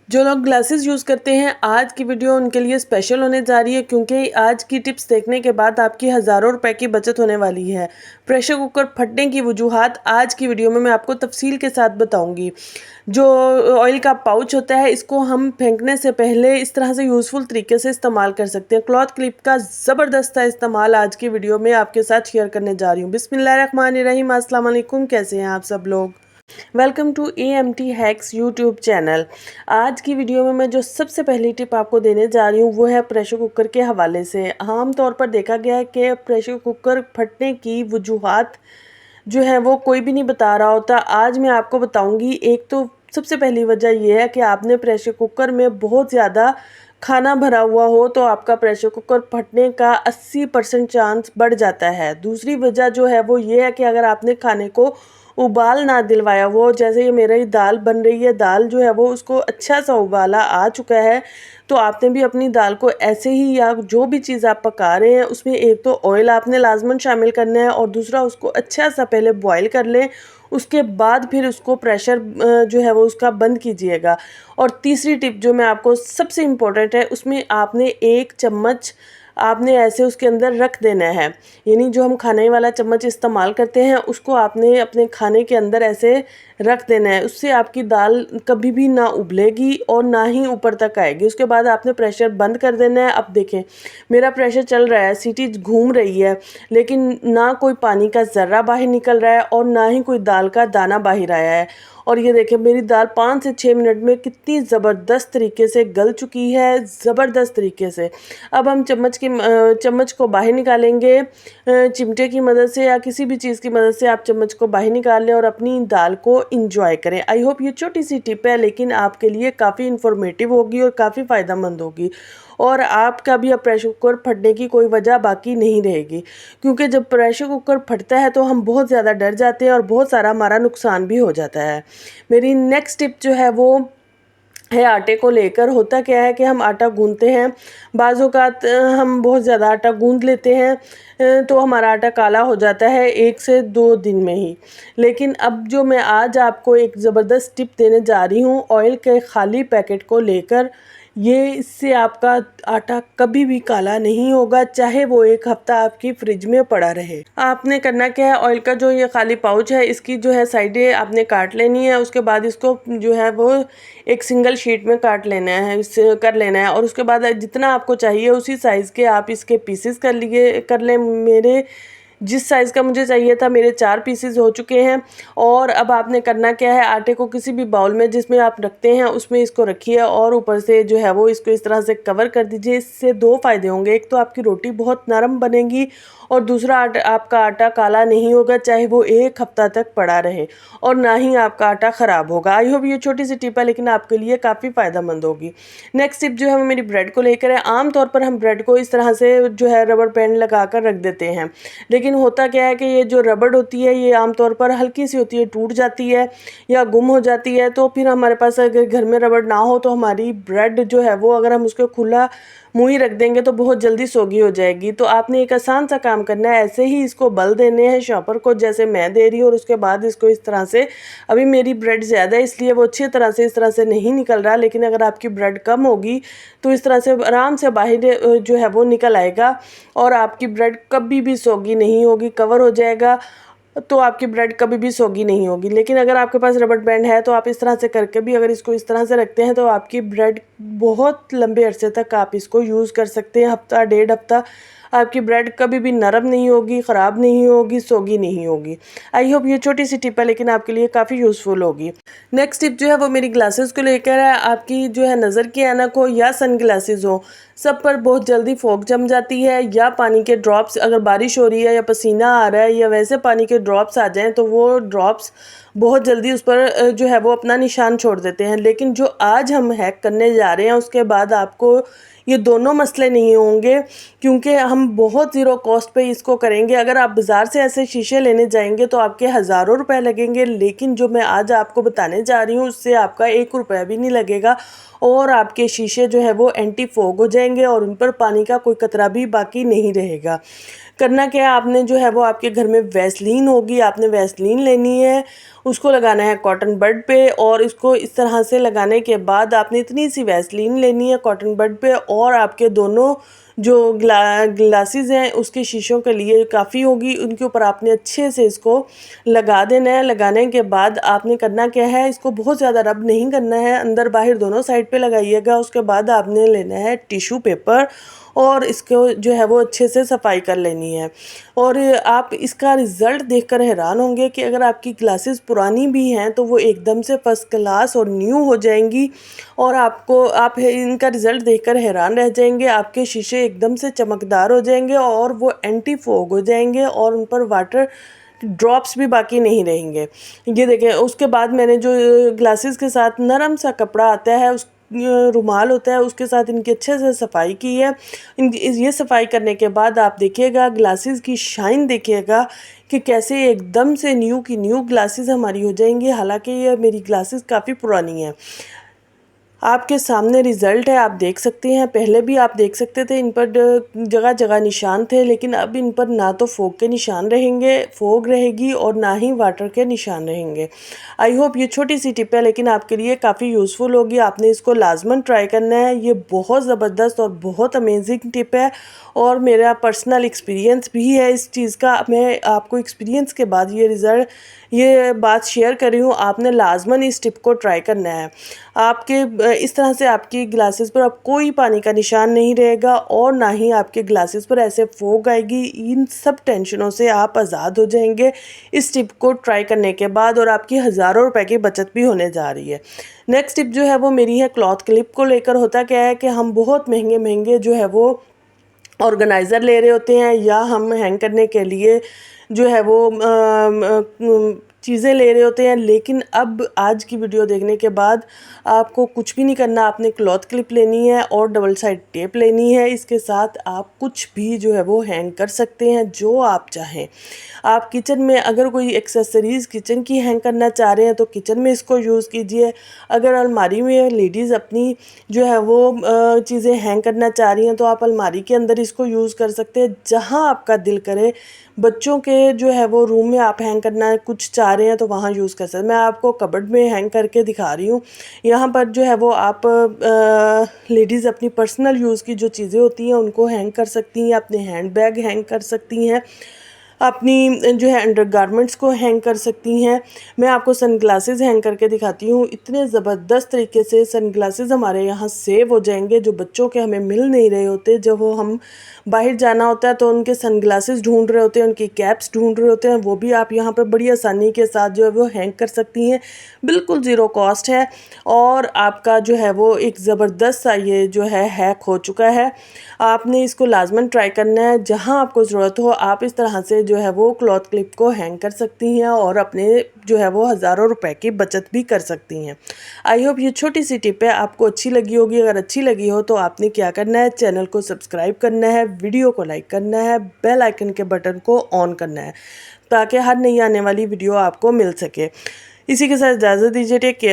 जो लोग glasses use करते हैं, आज की वीडियो उनके लिए स्पेशल होने जा रही है क्योंकि आज की टिप्स देखने के बाद आपकी हज़ारों रुपए की बचत होने वाली है। प्रेशर कुकर फटने की वजूहात आज की वीडियो में मैं आपको तफसील के साथ बताऊंगी। जो ऑयल का पाउच होता है, इसको हम फेंकने से पहले इस तरह से यूज़फुल तरीके से इस्तेमाल कर सकते हैं। क्लॉथ क्लिप का ज़बरदस्त इस्तेमाल आज की वीडियो में आपके साथ शेयर करने जा रही हूँ। बिस्मिल्लाहिर्रहमानिर्रहीम, अस्सलाम वालेकुम। कैसे हैं आप सब लोग? Welcome to AMT hacks YouTube channel. आज की वीडियो में मैं जो सबसे पहली टिप आपको देने जा रही हूँ वो है प्रेशर कुकर के हवाले से। आम तौर पर देखा गया है कि प्रेशर कुकर फटने की वजूहात जो है वो कोई भी नहीं बता रहा होता। आज मैं आपको बताऊंगी। एक तो सबसे पहली वजह यह है कि आपने प्रेशर कुकर में बहुत ज़्यादा खाना भरा हुआ हो तो आपका प्रेशर कुकर फटने का 80% चांस बढ़ जाता है। दूसरी वजह जो है वो ये है कि अगर आपने खाने को उबाल ना दिलवाया, वो जैसे ये मेरी दाल बन रही है, दाल जो है वो उसको अच्छा सा उबाला आ चुका है, तो आपने भी अपनी दाल को ऐसे ही या जो भी चीज़ आप पका रहे हैं उसमें एक तो ऑयल आपने लाजमन शामिल करना है और दूसरा उसको अच्छा सा पहले बॉईल कर लें। उसके बाद फिर उसको प्रेशर जो है वो उसका बंद कीजिएगा। और तीसरी टिप जो मैं आपको सबसे इम्पोर्टेंट है, उसमें आपने 1 चम्मच आपने ऐसे उसके अंदर रख देना है। यानी जो हम खाने वाला चम्मच इस्तेमाल करते हैं उसको आपने अपने खाने के अंदर ऐसे रख देना है। उससे आपकी दाल कभी भी ना उबलेगी और ना ही ऊपर तक आएगी। उसके बाद आपने प्रेशर बंद कर देना है। अब देखें, मेरा प्रेशर चल रहा है, सीटी घूम रही है, लेकिन ना कोई पानी का ज़र्रा बाहर निकल रहा है और ना ही कोई दाल का दाना बाहर आया है। और ये देखें, मेरी दाल 5 से 6 मिनट में कितनी ज़बरदस्त तरीके से गल चुकी है, ज़बरदस्त तरीके से। अब हम चम्मच को बाहर निकालेंगे। चिमटे की मदद से या किसी भी चीज़ की मदद से आप चम्मच को बाहर निकाल लें और अपनी दाल को इंजॉय करें। आई होप ये छोटी सी टिप है लेकिन आपके लिए काफ़ी इन्फॉर्मेटिव होगी और काफ़ी फ़ायदेमंद होगी। और आपका भी अब प्रेशर कुकर फटने की कोई वजह बाकी नहीं रहेगी, क्योंकि जब प्रेशर कुकर फटता है तो हम बहुत ज़्यादा डर जाते हैं और बहुत सारा हमारा नुकसान भी हो जाता है। मेरी नेक्स्ट टिप जो है वो है आटे को लेकर। होता क्या है कि हम आटा गूंथते हैं, बाज़ औक़ात हम बहुत ज़्यादा आटा गूंथ लेते हैं, तो हमारा आटा काला हो जाता है 1 से 2 दिन में ही। लेकिन अब जो मैं आज आपको एक ज़बरदस्त टिप देने जा रही हूँ ऑयल के खाली पैकेट को लेकर, ये इससे आपका आटा कभी भी काला नहीं होगा, चाहे वो 1 हफ्ता आपकी फ्रिज में पड़ा रहे। आपने करना क्या है, ऑयल का जो ये खाली पाउच है इसकी जो है साइडें आपने काट लेनी है। उसके बाद इसको जो है वो एक सिंगल शीट में काट लेना है, इससे कर लेना है। और उसके बाद जितना आपको चाहिए उसी साइज़ के आप इसके पीसेस कर लें। मेरे जिस साइज़ का मुझे चाहिए था, मेरे 4 पीसेस हो चुके हैं। और अब आपने करना क्या है, आटे को किसी भी बाउल में जिसमें आप रखते हैं उसमें इसको रखिए और ऊपर से जो है वो इसको इस तरह से कवर कर दीजिए। इससे 2 फ़ायदे होंगे, एक तो आपकी रोटी बहुत नरम बनेगी और दूसरा आपका आटा काला नहीं होगा, चाहे वो 1 हफ्ता तक पड़ा रहे, और ना ही आपका आटा ख़राब होगा। आई होप ये छोटी सी टिप है लेकिन आपके लिए काफ़ी फ़ायदेमंद होगी। नेक्स्ट टिप जो है वो मेरी ब्रेड को लेकर है। आम तौर पर हम ब्रेड को इस तरह से जो है रबर बैंड लगा कर रख देते हैं, लेकिन होता क्या है कि ये जो रबड़ होती है ये आमतौर पर हल्की सी होती है, टूट जाती है या गुम हो जाती है। तो फिर हमारे पास अगर घर में रबड़ ना हो तो हमारी ब्रेड जो है वो अगर हम उसको खुला मुँह ही रख देंगे तो बहुत जल्दी सोगी हो जाएगी। तो आपने एक आसान सा काम करना है, ऐसे ही इसको बल देने हैं शॉपर को जैसे मैं दे रही हूँ, और उसके बाद इसको इस तरह से, अभी मेरी ब्रेड ज़्यादा है इसलिए वो अच्छी तरह से इस तरह से नहीं निकल रहा, लेकिन अगर आपकी ब्रेड कम होगी तो इस तरह से आराम से बाहर जो है वो निकल आएगा और आपकी ब्रेड कभी भी सोगी नहीं होगी, कवर हो जाएगा, तो आपकी ब्रेड कभी भी सोगी नहीं होगी। लेकिन अगर आपके पास रबड़ बैंड है तो आप इस तरह से करके भी अगर इसको इस तरह से रखते हैं तो आपकी ब्रेड बहुत लंबे अरसे तक आप इसको यूज़ कर सकते हैं, हफ्ता 1.5 हफ्ता। आपकी ब्रेड कभी भी नरम नहीं होगी, ख़राब नहीं होगी, सोगी नहीं होगी। आई होप ये छोटी सी टिप है लेकिन आपके लिए काफ़ी यूज़फुल होगी। नेक्स्ट टिप जो है वो मेरी ग्लासेस को लेकर है। आपकी जो है नज़र की ऐनक हो या सन ग्लासेस हो, सब पर बहुत जल्दी फॉग जम जाती है, या पानी के ड्रॉप्स, अगर बारिश हो रही है या पसीना आ रहा है या वैसे पानी के ड्रॉप्स आ जाएं तो वो ड्रॉप्स बहुत जल्दी उस पर जो है वो अपना निशान छोड़ देते हैं। लेकिन जो आज हम हैक करने जा रहे हैं उसके बाद आपको ये दोनों मसले नहीं होंगे, क्योंकि हम बहुत ज़ीरो कॉस्ट पे इसको करेंगे। अगर आप बाज़ार से ऐसे शीशे लेने जाएंगे तो आपके हज़ारों रुपए लगेंगे, लेकिन जो मैं आज आपको बताने जा रही हूँ उससे आपका 1 रुपया भी नहीं लगेगा और आपके शीशे जो है वो एंटी फॉग हो जाएंगे और उन पर पानी का कोई कतरा भी बाकी नहीं रहेगा। करना क्या है, आपने जो है वो आपके घर में वैसलीन होगी, आपने वैसलीन लेनी है उसको लगाना है कॉटन बड पे और इसको इस तरह से लगाने के बाद आपने इतनी सी वैसलीन लेनी है कॉटन बड पे और आपके दोनों जो ग्लासेस हैं उसके शीशों के लिए काफ़ी होगी। उनके ऊपर आपने अच्छे से इसको लगा देना है। लगाने के बाद आपने करना क्या है, इसको बहुत ज़्यादा रब नहीं करना है, अंदर बाहर दोनों साइड पे लगाइएगा। उसके बाद आपने लेना है टिश्यू पेपर और इसको जो है वो अच्छे से सफाई कर लेनी है। और आप इसका रिज़ल्ट देखकर हैरान होंगे कि अगर आपकी ग्लासेस पुरानी भी हैं तो वो एकदम से फर्स्ट क्लास और न्यू हो जाएंगी और आप इनका रिज़ल्ट देखकर हैरान रह जाएंगे। आपके शीशे एकदम से चमकदार हो जाएंगे और वो एंटी फॉग हो जाएंगे और उन पर वाटर ड्रॉप्स भी बाकी नहीं रहेंगे। ये देखें, उसके बाद मैंने जो ग्लासेस के साथ नरम सा कपड़ा आता है, उस रुमाल होता है, उसके साथ इनकी अच्छे से सफाई की है। ये सफाई करने के बाद आप देखिएगा ग्लासेस की शाइन देखिएगा कि कैसे एकदम से न्यू की न्यू ग्लासेस हमारी हो जाएंगी। हालांकि ये मेरी ग्लासेस काफ़ी पुरानी हैं। आपके सामने रिज़ल्ट है, आप देख सकते हैं। पहले भी आप देख सकते थे इन पर जगह जगह निशान थे, लेकिन अब इन पर ना तो फोग के निशान रहेंगे, फोग रहेगी और ना ही वाटर के निशान रहेंगे। आई होप ये छोटी सी टिप है लेकिन आपके लिए काफ़ी यूज़फुल होगी। आपने इसको लाजमन ट्राई करना है। ये बहुत ज़बरदस्त और बहुत अमेजिंग टिप है और मेरा पर्सनल एक्सपीरियंस भी है इस चीज़ का। मैं आपको एक्सपीरियंस के बाद ये बात शेयर कर रही हूँ। आपने लाजमन इस टिप को ट्राई करना है। आपके इस तरह से आपकी ग्लासेस पर अब कोई पानी का निशान नहीं रहेगा और ना ही आपके ग्लासेस पर ऐसे फोग आएगी। इन सब टेंशनों से आप आज़ाद हो जाएंगे इस टिप को ट्राई करने के बाद और आपकी हज़ारों रुपए की बचत भी होने जा रही है। नेक्स्ट टिप जो है वो मेरी है क्लॉथ क्लिप को लेकर। होता क्या है कि हम बहुत महंगे महंगे जो है वो ऑर्गेनाइज़र ले रहे होते हैं या हम हैंग करने के लिए जो है वो चीज़ें ले रहे होते हैं, लेकिन अब आज की वीडियो देखने के बाद आपको कुछ भी नहीं करना। आपने क्लॉथ क्लिप लेनी है और डबल साइड टेप लेनी है। इसके साथ आप कुछ भी जो है वो हैंग कर सकते हैं जो आप चाहें। आप किचन में अगर कोई एक्सेसरीज़ किचन की हैंग करना चाह रहे हैं तो किचन में इसको यूज़ कीजिए। अगर अलमारी में लेडीज़ अपनी जो है वो चीज़ें हैंग करना चाह रही हैं तो आप अलमारी के अंदर इसको यूज़ कर सकते हैं। जहाँ आपका दिल करे, बच्चों के जो है वो रूम में आप हैंग करना कुछ चाह रहे हैं तो वहाँ यूज़ कर सकते हैं। मैं आपको कबर्ड में हैंग करके दिखा रही हूँ। यहाँ पर जो है वो आप लेडीज़ अपनी पर्सनल यूज़ की जो चीज़ें होती हैं उनको हैंग कर सकती हैं। अपने हैंड बैग हैंग कर सकती हैं, अपनी जो है अंडरगारमेंट्स को हैंग कर सकती हैं। मैं आपको सनग्लासेस हैंग करके दिखाती हूँ। इतने ज़बरदस्त तरीके से सनग्लासेस हमारे यहाँ सेव हो जाएंगे जो बच्चों के हमें मिल नहीं रहे होते। जब वो हम बाहर जाना होता है तो उनके सनग्लासेस ढूंढ रहे होते हैं, उनकी कैप्स ढूंढ रहे होते हैं, वो भी आप यहाँ पर बड़ी आसानी के साथ जो है वो हैंग कर सकती हैं। बिल्कुल ज़ीरो कॉस्ट है और आपका जो है वो एक ज़बरदस्त सा ये जो है हैक हो चुका है। आपने इसको लाजमन ट्राई करना है। जहाँ आपको ज़रूरत हो आप इस तरह से जो है वो क्लॉथ क्लिप को हैंग कर सकती हैं और अपने जो है वो हज़ारों रुपए की बचत भी कर सकती हैं। आई होप ये छोटी सी टिप है आपको अच्छी लगी होगी। अगर अच्छी लगी हो तो आपने क्या करना है, चैनल को सब्सक्राइब करना है, वीडियो को लाइक करना है, बेल आइकन के बटन को ऑन करना है ताकि हर नई आने वाली वीडियो आपको मिल सके। इसी के साथ इजाज़त दीजिए। Take care.